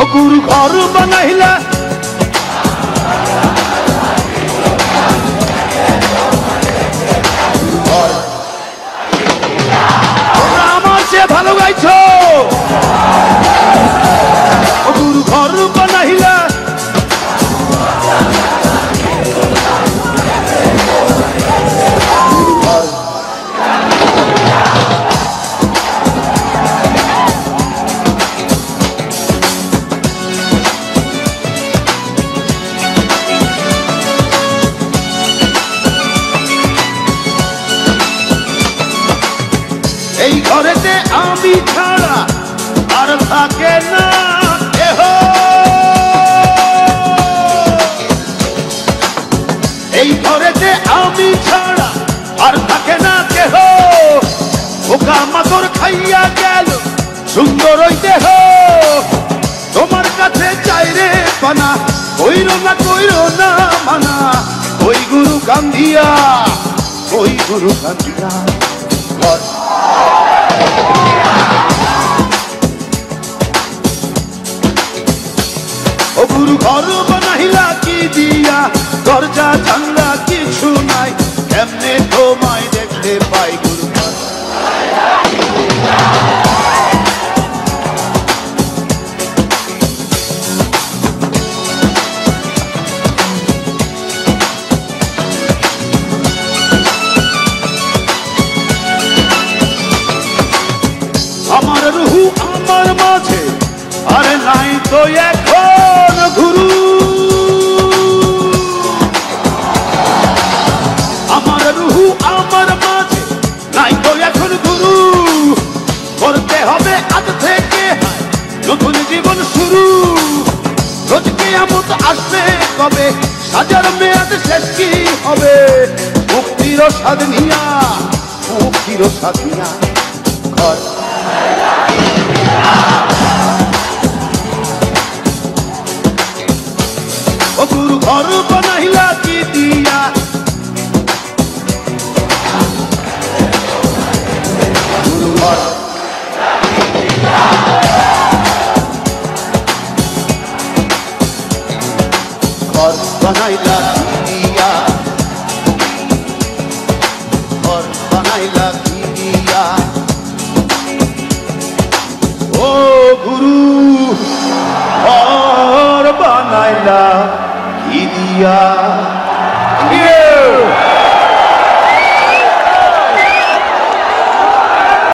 गुरु घर बनाइला ভালো গাইছো গুরু ঘর বানাইলা এই ঘরেতে আমি ছাড়া আর থাকে না কেহ এই ঘরেতে আমি ছাড়া আর থাকে না কেহ ওকা মাকড় খাইয়া গেল সুন্দর ওই দেহ তোমার কাছে চাই রে পানা কইর না মানা ওই গুরু কান্দিয়া ও গুরু ঘর বানাইলা কি দিয়া দরজা জানলা কিছু নাই কেমনে তোমায় দেখতে পাই গুরু আমার রুহু আমার মাঝে আরে নাই তো এখন গুরু আমার রুহু আমার মাঝে নাই তো এখন গুরু করতে হবে আজ থেকে নতুন জীবন শুরু রোজ কিয়ামত আসবে কবে সাজার মেয়াদ শেষ কি হবে মুক্তির স্বাদ নিয়া ঘর ও গুরু ঘর বানাইলা কি দিয়া গুরু ঘর বানাইলা কি দিয়া ঘর বানাইলা কি দিয়া ও গুরু ঘর বানাইলা কি দিয়া